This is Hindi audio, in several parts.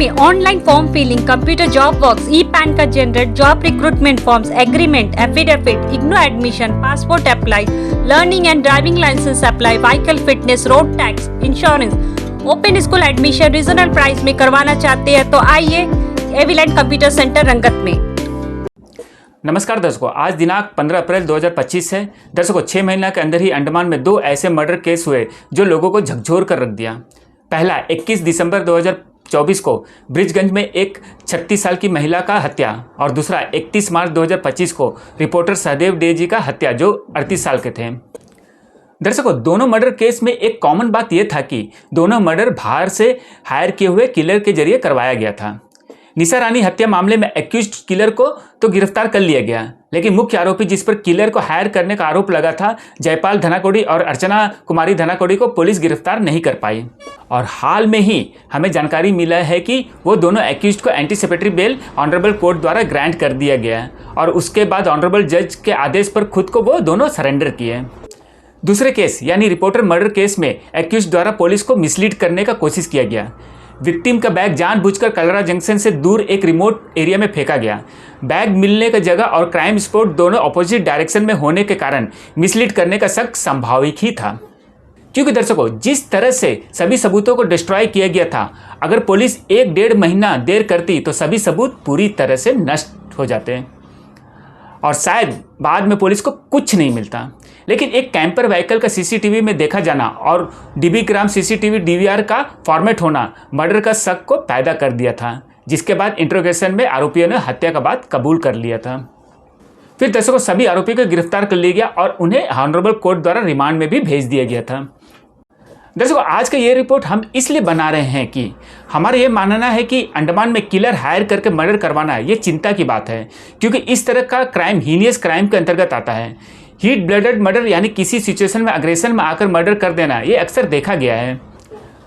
में online form filling, computer job works, e PAN का generate, job recruitment forms, agreement, affidavit, IGNOU admission, passport apply, learning and driving licence apply, vehicle fitness, road tax, insurance, open school admission regional price में करवाना चाहते हैं तो आइए एविलेंट कंप्यूटर सेंटर रंगत में। नमस्कार दर्शकों, आज दिनांक 15 अप्रैल 2025 है। दर्शकों, 6 महीने के अंदर ही अंडमान में 2 ऐसे मर्डर केस हुए जो लोगों को झकझोर कर रख दिया। पहला 21 दिसंबर 2024 को ब्रिजगंज में एक 36 साल की महिला का हत्या और दूसरा 31 मार्च 2025 को रिपोर्टर सहदेव डे जी का हत्या जो 38 साल के थे। दर्शकों, दोनों मर्डर केस में एक कॉमन बात यह था कि दोनों मर्डर बाहर से हायर किए हुए किलर के जरिए करवाया गया था। निशा रानी हत्या मामले में एक्यूज्ड किलर को तो गिरफ्तार कर लिया गया, लेकिन मुख्य आरोपी जिस पर किलर को हायर करने का आरोप लगा था, जयपाल धनाकोडी और अर्चना कुमारी धनाकोडी को पुलिस गिरफ्तार नहीं कर पाई। और हाल में ही हमें जानकारी मिला है कि वो दोनों एक्यूज्ड को एंटीसिपेटरी बेल ऑनरेबल कोर्ट द्वारा ग्रांट कर दिया गया और उसके बाद ऑनरेबल जज के आदेश पर खुद को वो दोनों सरेंडर किए। दूसरे केस यानी रिपोर्टर मर्डर केस में एक्यूज्ड द्वारा पुलिस को मिसलीड करने का कोशिश किया गया। विक्टिम का बैग जानबूझकर कलरा जंक्शन से दूर एक रिमोट एरिया में फेंका गया। बैग मिलने का जगह और क्राइम स्पॉट दोनों ऑपोजिट डायरेक्शन में होने के कारण मिसलीड करने का शक संभाविक ही था, क्योंकि दर्शकों जिस तरह से सभी सबूतों को डिस्ट्रॉय किया गया था, अगर पुलिस 1-1.5 महीना देर करती तो सभी सबूत पूरी तरह से नष्ट हो जाते और शायद बाद में पुलिस को कुछ नहीं मिलता। लेकिन एक कैंपर व्हीकल का सीसीटीवी में देखा जाना और डीबी ग्राम सीसीटीवी डीवीआर का फॉर्मेट होना मर्डर का शक को पैदा कर दिया था, जिसके बाद इंट्रोगेशन में आरोपियों ने हत्या का बात कबूल कर लिया था। फिर दर्शकों सभी आरोपियों को गिरफ्तार कर लिया गया और उन्हें ऑनरेबल कोर्ट द्वारा रिमांड में भी भेज दिया गया था। दर्शकों, आज का ये रिपोर्ट हम इसलिए बना रहे हैं कि हमारा ये मानना है कि अंडमान में किलर हायर करके मर्डर करवाना ये चिंता की बात है, क्योंकि इस तरह का क्राइम हीनियस क्राइम के अंतर्गत आता है। हीट ब्लडेड मर्डर यानी किसी सिचुएशन में अग्रेशन में आकर मर्डर कर देना ये अक्सर देखा गया है।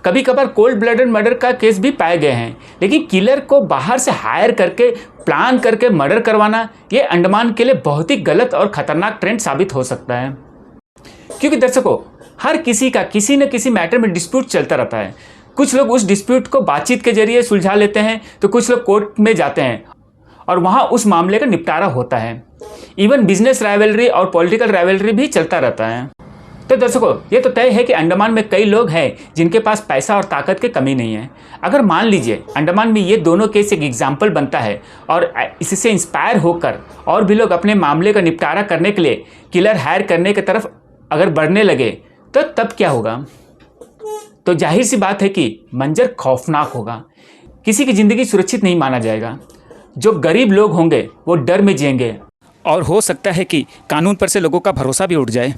कभी कभार कोल्ड ब्लडेड मर्डर का केस भी पाए गए हैं, लेकिन किलर को बाहर से हायर करके प्लान करके मर्डर करवाना ये अंडमान के लिए बहुत ही गलत और खतरनाक ट्रेंड साबित हो सकता है। क्योंकि दर्शकों, हर किसी का किसी न किसी मैटर में डिस्प्यूट चलता रहता है। कुछ लोग उस डिस्प्यूट को बातचीत के जरिए सुलझा लेते हैं तो कुछ लोग कोर्ट में जाते हैं और वहाँ उस मामले का निपटारा होता है। इवन बिजनेस राइवलरी और पॉलिटिकल राइवलरी भी चलता रहता है। तो दर्शकों, ये तो तय है कि अंडमान में कई लोग हैं जिनके पास पैसा और ताकत की कमी नहीं है। अगर मान लीजिए अंडमान में ये दोनों केस एक एग्जाम्पल बनता है और इससे इंस्पायर होकर और भी लोग अपने मामले का निपटारा करने के लिए किलर हायर करने की तरफ अगर बढ़ने लगे तो तब क्या होगा? तो जाहिर सी बात है कि मंजर खौफनाक होगा। किसी की ज़िंदगी सुरक्षित नहीं माना जाएगा। जो गरीब लोग होंगे वो डर में जिएंगे और हो सकता है कि कानून पर से लोगों का भरोसा भी उठ जाए।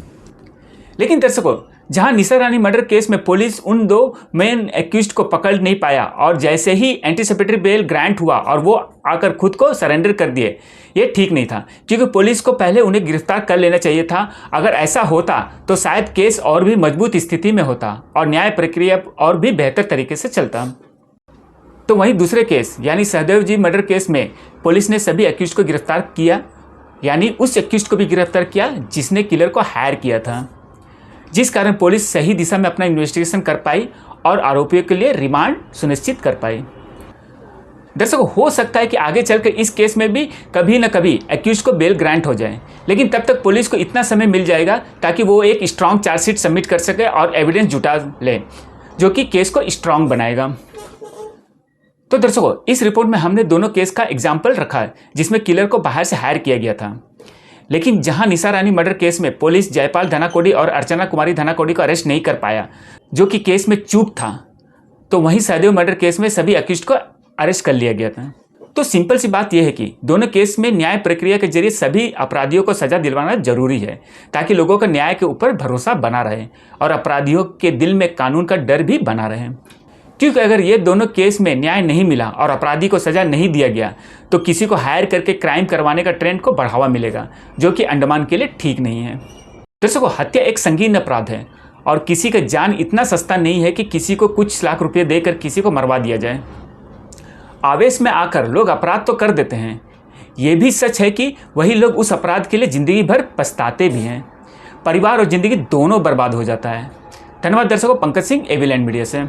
लेकिन दर्शकों, जहां निशा रानी मर्डर केस में पुलिस उन 2 मेन एक्यूज्ड को पकड़ नहीं पाया और जैसे ही एंटीसिपेटरी बेल ग्रांट हुआ और वो आकर खुद को सरेंडर कर दिए, ये ठीक नहीं था, क्योंकि पुलिस को पहले उन्हें गिरफ्तार कर लेना चाहिए था। अगर ऐसा होता तो शायद केस और भी मजबूत स्थिति में होता और न्याय प्रक्रिया और भी बेहतर तरीके से चलता। तो वहीं दूसरे केस यानी सहदेव जी मर्डर केस में पुलिस ने सभी एक्यूज्ड को गिरफ्तार किया, यानी उस एक्यूज्ड को भी गिरफ्तार किया जिसने किलर को हायर किया था, जिस कारण पुलिस सही दिशा में अपना इन्वेस्टिगेशन कर पाई और आरोपियों के लिए रिमांड सुनिश्चित कर पाई। दर्शकों, हो सकता है कि आगे चलकर इस केस में भी कभी न कभी एक्यूज्ड को बेल ग्रांट हो जाए, लेकिन तब तक पुलिस को इतना समय मिल जाएगा ताकि वो एक स्ट्रॉन्ग चार्जशीट सबमिट कर सके और एविडेंस जुटा ले, जो कि केस को स्ट्रॉन्ग बनाएगा। तो दर्शकों, इस रिपोर्ट में हमने दोनों केस का एग्जाम्पल रखा है जिसमें किलर को बाहर से हायर किया गया था। लेकिन जहां निशा रानी मर्डर केस में पुलिस जयपाल धनाकोडी और अर्चना कुमारी धनाकोडी को अरेस्ट नहीं कर पाया, जो कि केस में चूक था, तो वहीं सहदेव मर्डर केस में सभी अक्यूज्ड को अरेस्ट कर लिया गया था। तो सिंपल सी बात यह है कि दोनों केस में न्याय प्रक्रिया के जरिए सभी अपराधियों को सजा दिलवाना जरूरी है, ताकि लोगों का न्याय के ऊपर भरोसा बना रहे और अपराधियों के दिल में कानून का डर भी बना रहे। क्योंकि अगर ये दोनों केस में न्याय नहीं मिला और अपराधी को सजा नहीं दिया गया तो किसी को हायर करके क्राइम करवाने का ट्रेंड को बढ़ावा मिलेगा, जो कि अंडमान के लिए ठीक नहीं है। दर्शकों, हत्या एक संगीन अपराध है और किसी का जान इतना सस्ता नहीं है कि किसी को कुछ लाख रुपये देकर किसी को मरवा दिया जाए। आवेश में आकर लोग अपराध तो कर देते हैं, ये भी सच है कि वही लोग उस अपराध के लिए ज़िंदगी भर पछताते भी हैं। परिवार और ज़िंदगी दोनों बर्बाद हो जाता है। धन्यवाद दर्शकों, पंकज सिंह, एविलेंट मीडिया से।